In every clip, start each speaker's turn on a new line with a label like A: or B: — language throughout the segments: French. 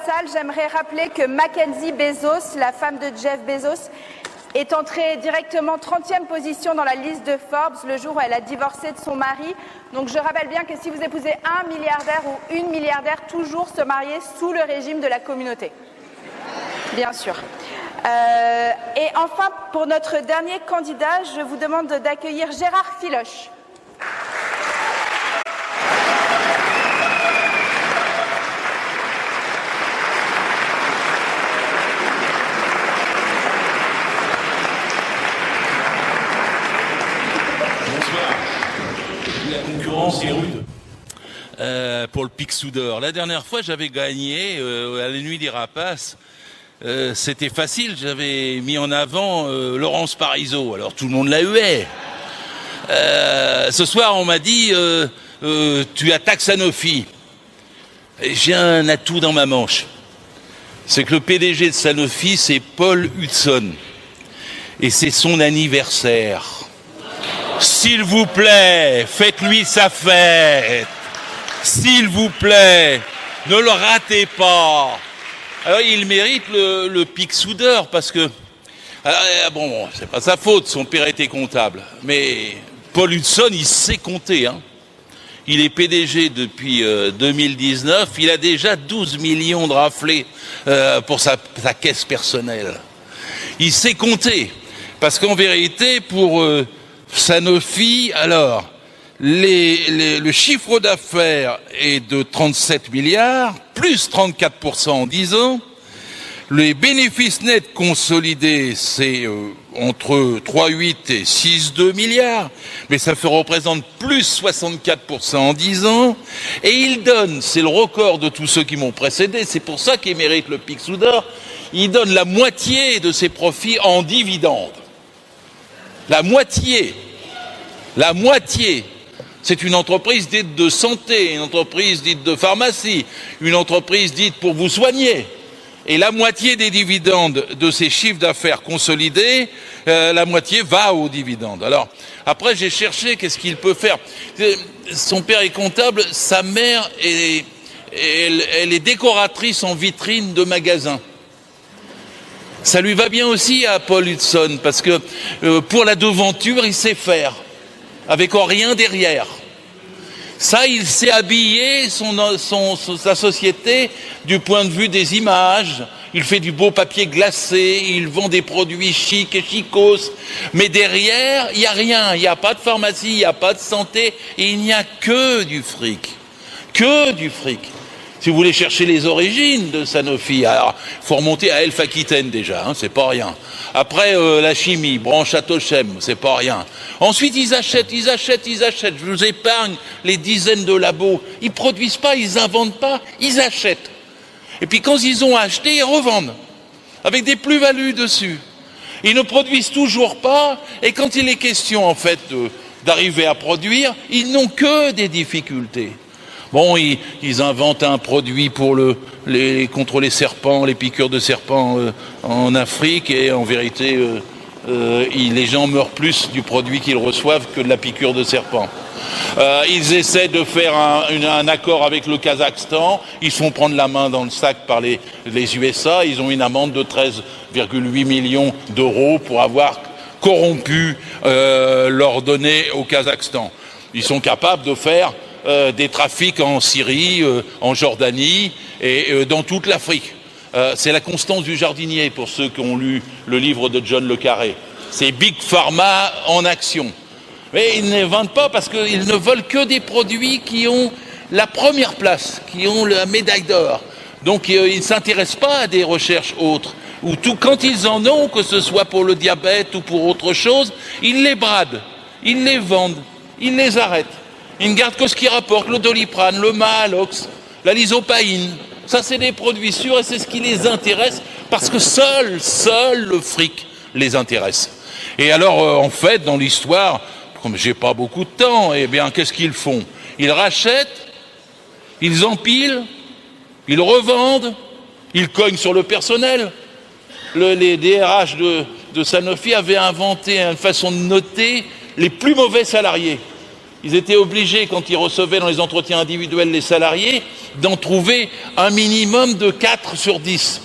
A: salle, j'aimerais rappeler que Mackenzie Bezos, la femme de Jeff Bezos, est entrée directement 30e position dans la liste de Forbes le jour où elle a divorcé de son mari. Donc je rappelle bien que si vous épousez un milliardaire ou une milliardaire, toujours se marier sous le régime de la communauté. Bien sûr. Et enfin, pour notre dernier candidat, je vous demande d'accueillir Gérard Filoche.
B: La concurrence est rude. Pour le Picsou d'or. La dernière fois, j'avais gagné à la nuit des rapaces. C'était facile, j'avais mis en avant Laurence Parisot. Alors tout le monde la huait. Ce soir, on m'a dit tu attaques Sanofi. Et j'ai un atout dans ma manche. C'est que le PDG de Sanofi, c'est Paul Hudson. Et c'est son anniversaire. S'il vous plaît, faites-lui sa fête. S'il vous plaît, ne le ratez pas. Alors il mérite le Picsou d'or parce que bon, c'est pas sa faute, son père était comptable, mais Paul Hudson, il sait compter, hein. Il est PDG depuis 2019, il a déjà 12 millions de raflés pour sa caisse personnelle. Il sait compter parce qu'en vérité, pour Sanofi, alors le chiffre d'affaires est de 37 milliards, plus 34% en 10 ans. Les bénéfices nets consolidés, c'est entre 3,8 et 6,2 milliards, mais ça représente plus 64% en 10 ans. Et il donne, c'est le record de tous ceux qui m'ont précédé, c'est pour ça qu'il mérite le Picsou d'or, il donne la moitié de ses profits en dividendes. La moitié. La moitié. C'est une entreprise dite de santé, une entreprise dite de pharmacie, une entreprise dite pour vous soigner. Et la moitié des dividendes de ces chiffres d'affaires consolidés, la moitié va aux dividendes. Alors, après, j'ai cherché qu'est-ce qu'il peut faire. Son père est comptable, sa mère, elle est décoratrice en vitrine de magasins. Ça lui va bien aussi à Paul Hudson, parce que pour la devanture, il sait faire. Avec rien derrière. Ça, il sait habiller sa société du point de vue des images. Il fait du beau papier glacé, il vend des produits chics et chicos. Mais derrière, il n'y a rien. Il n'y a pas de pharmacie, il n'y a pas de santé. Et il n'y a que du fric. Que du fric. Si vous voulez chercher les origines de Sanofi, alors il faut remonter à Elf Aquitaine déjà, hein, c'est pas rien. Après la chimie, branche Atochem, c'est pas rien. Ensuite ils achètent. Je vous épargne les dizaines de labos. Ils produisent pas, ils inventent pas, ils achètent. Et puis quand ils ont acheté, ils revendent avec des plus-values dessus. Ils ne produisent toujours pas, et quand il est question en fait d'arriver à produire, ils n'ont que des difficultés. Bon, ils inventent un produit pour contre les serpents, les piqûres de serpents en Afrique, et en vérité, les gens meurent plus du produit qu'ils reçoivent que de la piqûre de serpent. Ils essaient de faire un accord avec le Kazakhstan, ils se font prendre la main dans le sac par les USA, ils ont une amende de 13,8 millions d'euros pour avoir corrompu leurs données au Kazakhstan. Ils sont capables de faire des trafics en Syrie, en Jordanie et dans toute l'Afrique. C'est la constance du jardinier pour ceux qui ont lu le livre de John le Carré. C'est Big Pharma en action. Mais ils ne vendent pas parce qu'ils ne veulent que des produits qui ont la première place, qui ont la médaille d'or. Donc ils ne s'intéressent pas à des recherches autres. Ou tout quand ils en ont, que ce soit pour le diabète ou pour autre chose, ils les bradent, ils les vendent, ils les arrêtent. Ils ne gardent que ce qui rapporte, le Doliprane, le Mahalox, la lysopaïne. Ça, c'est des produits sûrs et c'est ce qui les intéresse parce que seul le fric les intéresse. Et alors, en fait, dans l'histoire, comme j'ai pas beaucoup de temps, eh bien, qu'est-ce qu'ils font? Ils rachètent, ils empilent, ils revendent, ils cognent sur le personnel. Les DRH de Sanofi avaient inventé une façon de noter les plus mauvais salariés. Ils étaient obligés, quand ils recevaient dans les entretiens individuels les salariés, d'en trouver un minimum de 4 sur 10.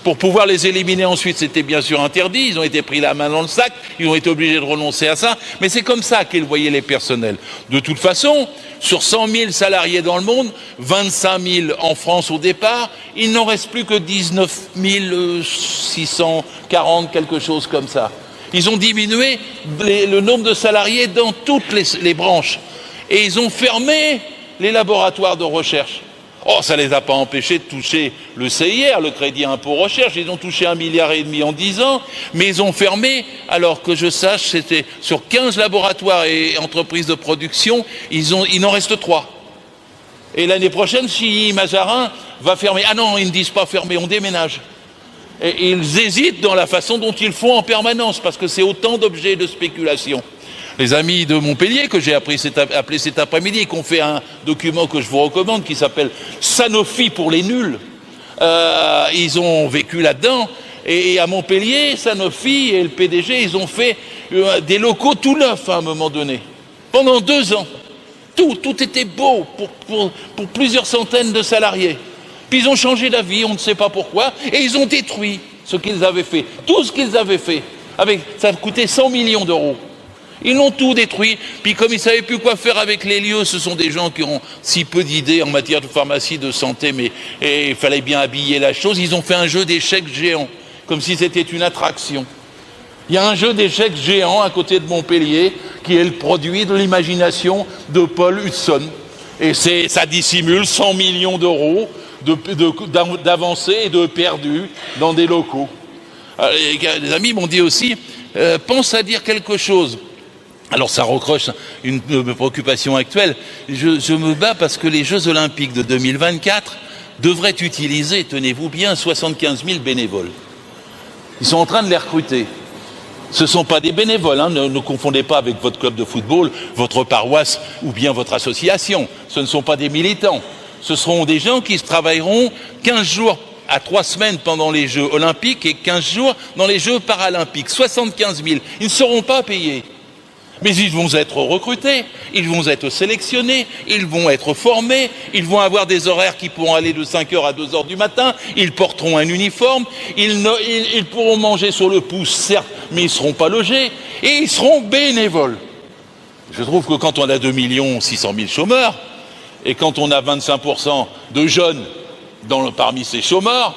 B: Pour pouvoir les éliminer ensuite, c'était bien sûr interdit. Ils ont été pris la main dans le sac. Ils ont été obligés de renoncer à ça. Mais c'est comme ça qu'ils voyaient les personnels. De toute façon, sur 100 000 salariés dans le monde, 25 000 en France au départ, il n'en reste plus que 19 640, quelque chose comme ça. Ils ont diminué le nombre de salariés dans toutes les branches. Et ils ont fermé les laboratoires de recherche. Oh, ça ne les a pas empêchés de toucher le CIR, le crédit impôt recherche. Ils ont touché 1,5 milliard en 10 ans, mais ils ont fermé, alors que je sache, c'était sur 15 laboratoires et entreprises de production, il en reste 3. Et l'année prochaine, si Mazarin va fermer, ah non, ils ne disent pas fermer, on déménage. Et ils hésitent dans la façon dont ils font en permanence, parce que c'est autant d'objets de spéculation. Les amis de Montpellier, que j'ai appelé cet après-midi, qui ont fait un document que je vous recommande, qui s'appelle « Sanofi pour les nuls ». Ils ont vécu là-dedans. Et à Montpellier, Sanofi et le PDG, ils ont fait des locaux tout neufs à un moment donné. Pendant 2 ans. Tout était beau pour plusieurs centaines de salariés. Puis ils ont changé d'avis, on ne sait pas pourquoi, et ils ont détruit ce qu'ils avaient fait. Tout ce qu'ils avaient fait. Ça a coûté 100 millions d'euros. Ils l'ont tout détruit, puis comme ils ne savaient plus quoi faire avec les lieux, ce sont des gens qui ont si peu d'idées en matière de pharmacie, de santé, mais il fallait bien habiller la chose. Ils ont fait un jeu d'échecs géant, comme si c'était une attraction. Il y a un jeu d'échecs géant à côté de Montpellier, qui est le produit de l'imagination de Paul Hudson. Et ça dissimule 100 millions d'euros d'avancées et de perdus dans des locaux. Les amis m'ont dit aussi, pense à dire quelque chose. Alors ça recroche une préoccupation actuelle. Je me bats parce que les Jeux Olympiques de 2024 devraient utiliser, tenez-vous bien, 75 000 bénévoles. Ils sont en train de les recruter. Ce ne sont pas des bénévoles, hein, ne confondez pas avec votre club de football, votre paroisse ou bien votre association. Ce ne sont pas des militants. Ce seront des gens qui travailleront 15 jours à 3 semaines pendant les Jeux Olympiques et 15 jours dans les Jeux Paralympiques. 75 000. Ils ne seront pas payés. Mais ils vont être recrutés, ils vont être sélectionnés, ils vont être formés, ils vont avoir des horaires qui pourront aller de 5h à 2h du matin, ils porteront un uniforme, ils pourront manger sur le pouce, certes, mais ils ne seront pas logés, et ils seront bénévoles. Je trouve que quand on a 2 600 000 chômeurs, et quand on a 25% de jeunes parmi ces chômeurs,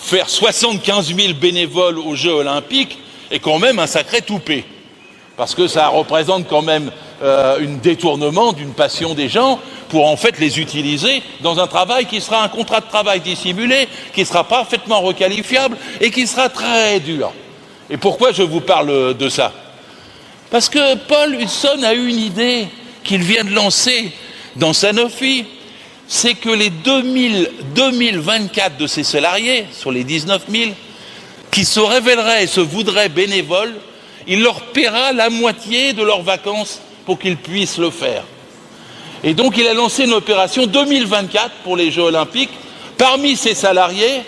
B: faire 75 000 bénévoles aux Jeux Olympiques est quand même un sacré toupet. Parce que ça représente quand même un détournement d'une passion des gens pour en fait les utiliser dans un travail qui sera un contrat de travail dissimulé, qui sera parfaitement requalifiable et qui sera très dur. Et pourquoi je vous parle de ça? Parce que Paul Hudson a eu une idée qu'il vient de lancer dans Sanofi, c'est que les 2024 de ses salariés, sur les 19 000, qui se révéleraient et se voudraient bénévoles, il leur paiera la moitié de leurs vacances pour qu'ils puissent le faire. Et donc il a lancé une opération 2024 pour les Jeux Olympiques, parmi ses salariés,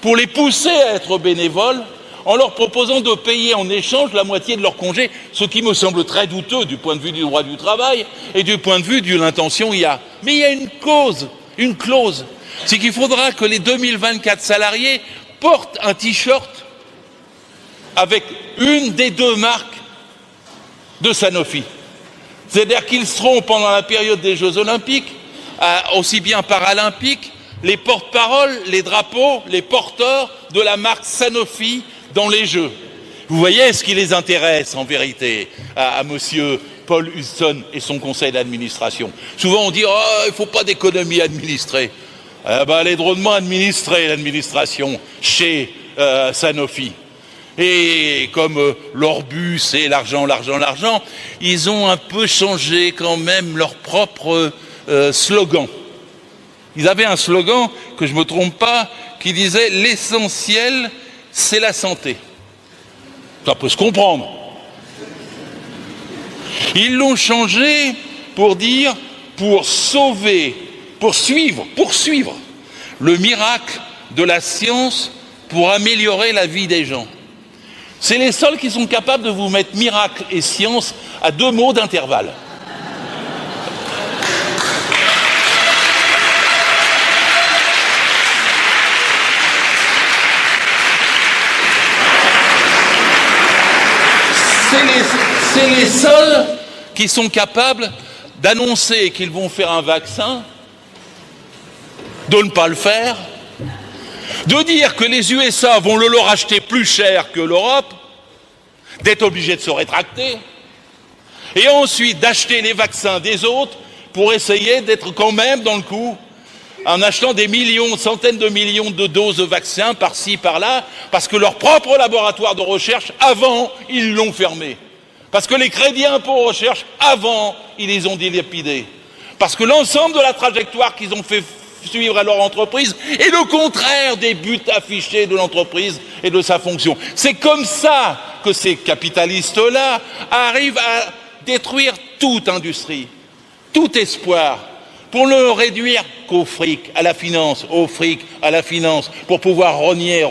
B: pour les pousser à être bénévoles, en leur proposant de payer en échange la moitié de leur congé, ce qui me semble très douteux du point de vue du droit du travail et du point de vue de l'intention IA. Mais il y a une clause, c'est qu'il faudra que les 2024 salariés portent un t-shirt avec une des 2 marques de Sanofi. C'est-à-dire qu'ils seront, pendant la période des Jeux Olympiques, aussi bien paralympiques, les porte-paroles, les drapeaux, les porteurs de la marque Sanofi dans les Jeux. Vous voyez ce qui les intéresse en vérité à monsieur Paul Hudson et son conseil d'administration. Souvent on dit « Oh, il ne faut pas d'économie administrée ». Elle est drôlement administrée, l'administration, chez Sanofi. Et comme leur but c'est l'argent, ils ont un peu changé quand même leur propre slogan. Ils avaient un slogan, que je ne me trompe pas, qui disait « L'essentiel, c'est la santé ». Ça peut se comprendre. Ils l'ont changé pour dire « poursuivre le miracle de la science pour améliorer la vie des gens ». C'est les seuls qui sont capables de vous mettre miracle et science à 2 mots d'intervalle. c'est les seuls qui sont capables d'annoncer qu'ils vont faire un vaccin, de ne pas le faire, de dire que les USA vont le leur acheter plus cher que l'Europe, d'être obligés de se rétracter, et ensuite d'acheter les vaccins des autres pour essayer d'être quand même dans le coup, en achetant des millions, centaines de millions de doses de vaccins par-ci, par-là, parce que leur propre laboratoire de recherche, avant, ils l'ont fermé. Parce que les crédits impôts recherche, avant, ils les ont dilapidés. Parce que l'ensemble de la trajectoire qu'ils ont fait suivre à leur entreprise est le contraire des buts affichés de l'entreprise et de sa fonction. C'est comme ça que ces capitalistes-là arrivent à détruire toute industrie, tout espoir, pour ne réduire qu'au fric, à la finance, au fric, à la finance, pour pouvoir rogner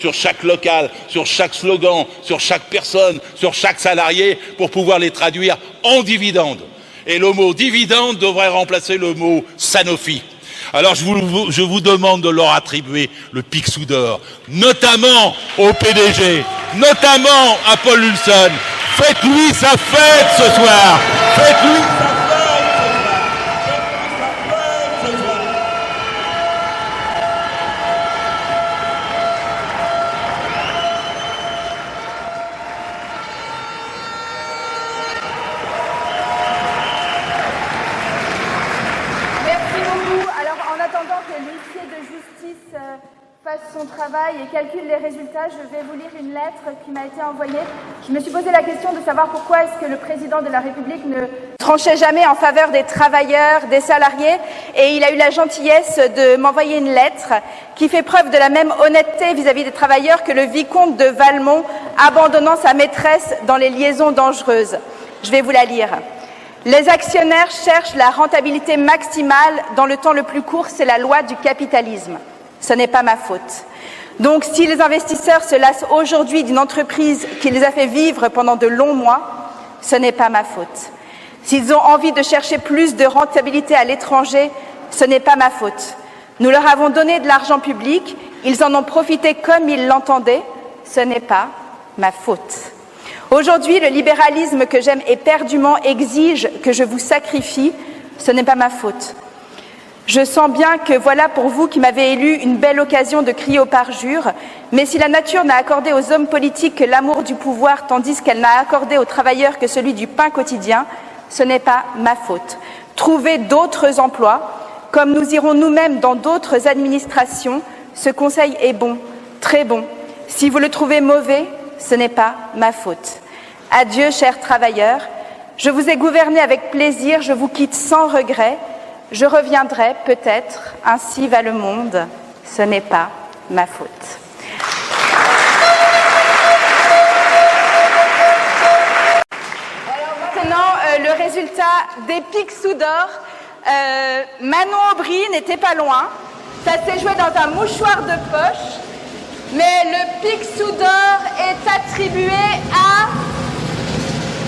B: sur chaque local, sur chaque slogan, sur chaque personne, sur chaque salarié, pour pouvoir les traduire en dividendes. Et le mot dividende devrait remplacer le mot Sanofi. Alors je vous demande de leur attribuer le Picsou d'or, notamment au PDG, notamment à Paul Hülsen. Faites-lui sa fête ce soir. Faites-lui sa fête.
A: Fasse son travail et calcule les résultats, je vais vous lire une lettre qui m'a été envoyée. Je me suis posé la question de savoir pourquoi est-ce que le président de la République ne tranchait jamais en faveur des travailleurs, des salariés, et il a eu la gentillesse de m'envoyer une lettre qui fait preuve de la même honnêteté vis-à-vis des travailleurs que le vicomte de Valmont abandonnant sa maîtresse dans les liaisons dangereuses. Je vais vous la lire. Les actionnaires cherchent la rentabilité maximale dans le temps le plus court, c'est la loi du capitalisme. Ce n'est pas ma faute. Donc, si les investisseurs se lassent aujourd'hui d'une entreprise qui les a fait vivre pendant de longs mois, ce n'est pas ma faute. S'ils ont envie de chercher plus de rentabilité à l'étranger, ce n'est pas ma faute. Nous leur avons donné de l'argent public, ils en ont profité comme ils l'entendaient, ce n'est pas ma faute. Aujourd'hui, le libéralisme que j'aime éperdument exige que je vous sacrifie, ce n'est pas ma faute. Je sens bien que voilà pour vous qui m'avez élu une belle occasion de crier au parjure, mais si la nature n'a accordé aux hommes politiques que l'amour du pouvoir tandis qu'elle n'a accordé aux travailleurs que celui du pain quotidien, ce n'est pas ma faute. Trouvez d'autres emplois, comme nous irons nous-mêmes dans d'autres administrations, ce conseil est bon, très bon. Si vous le trouvez mauvais, ce n'est pas ma faute. Adieu, chers travailleurs, je vous ai gouverné avec plaisir, je vous quitte sans regret. Je reviendrai peut-être, ainsi va le monde, ce n'est pas ma faute. Alors maintenant, le résultat des Picsou d'or. Manon Aubry n'était pas loin. Ça s'est joué dans un mouchoir de poche. Mais le Picsou d'or est attribué à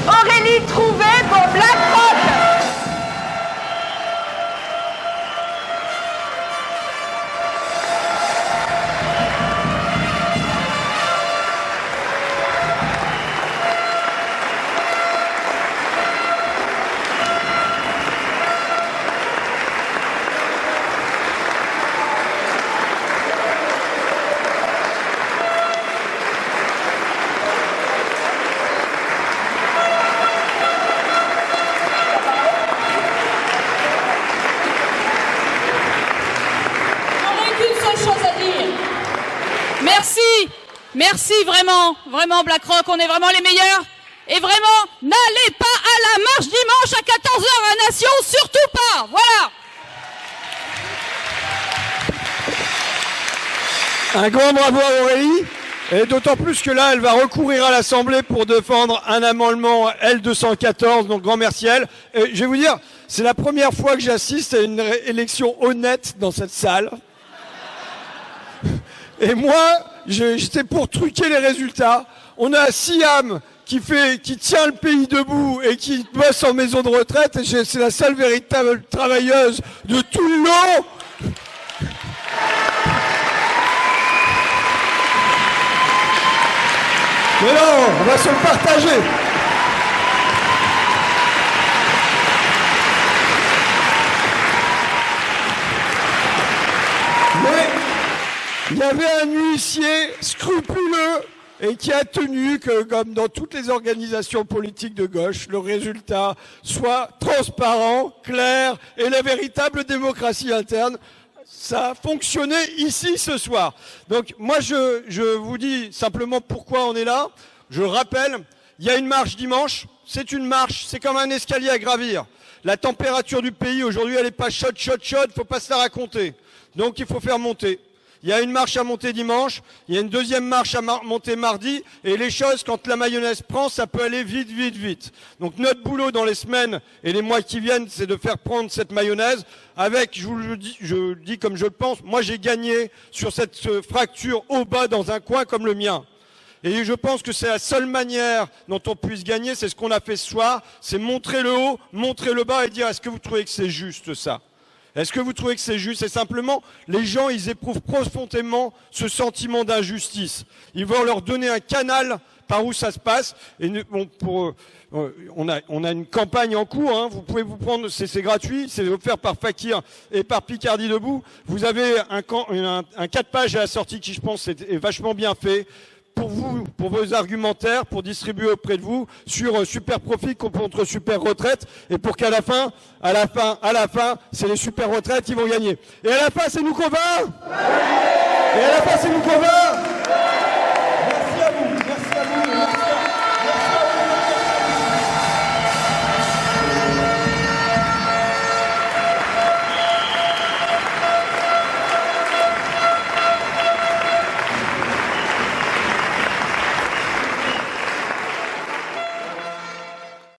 A: Aurélie Trouvé pour BlackRock.
C: Merci vraiment BlackRock, on est vraiment les meilleurs. Et vraiment, n'allez pas à la marche dimanche à 14h à Nation, surtout pas. Voilà.
D: Un grand bravo à Aurélie, et d'autant plus que là, elle va recourir à l'Assemblée pour défendre un amendement L214, donc grand merci à elle. Et je vais vous dire, c'est la première fois que j'assiste à une élection honnête dans cette salle. Et moi, j'étais pour truquer les résultats. On a Siam qui tient le pays debout et qui bosse en maison de retraite. Et c'est la seule véritable travailleuse de tout le lot. Mais non, on va se le partager. Il y avait un huissier scrupuleux et qui a tenu que, comme dans toutes les organisations politiques de gauche, le résultat soit transparent, clair et la véritable démocratie interne. Ça a fonctionné ici ce soir. Donc moi je vous dis simplement pourquoi on est là. Je rappelle, il y a une marche dimanche, c'est une marche, c'est comme un escalier à gravir. La température du pays aujourd'hui elle n'est pas chaude, faut pas se la raconter. Donc il faut faire monter. Il y a une marche à monter dimanche, il y a une deuxième marche à monter mardi, et les choses, quand la mayonnaise prend, ça peut aller vite. Donc notre boulot dans les semaines et les mois qui viennent, c'est de faire prendre cette mayonnaise avec, je dis comme je le pense, moi j'ai gagné sur cette fracture au bas dans un coin comme le mien. Et je pense que c'est la seule manière dont on puisse gagner, c'est ce qu'on a fait ce soir, c'est montrer le haut, montrer le bas et dire est-ce que vous trouvez que c'est juste ça ? Est-ce que vous trouvez que c'est juste? Et simplement, les gens, ils éprouvent profondément ce sentiment d'injustice. Ils vont leur donner un canal par où ça se passe. Et bon, on a une campagne en cours. Hein. Vous pouvez vous prendre, c'est gratuit, c'est offert par Fakir et par Picardie Debout. Vous avez un 4 pages à la sortie qui, je pense, est vachement bien fait. Pour vous, pour vos argumentaires, pour distribuer auprès de vous sur super profit contre super retraite, et pour qu'à la fin, c'est les super retraites qui vont gagner. Et à la fin, c'est nous qu'on va. Et à la fin, c'est nous qu'on va.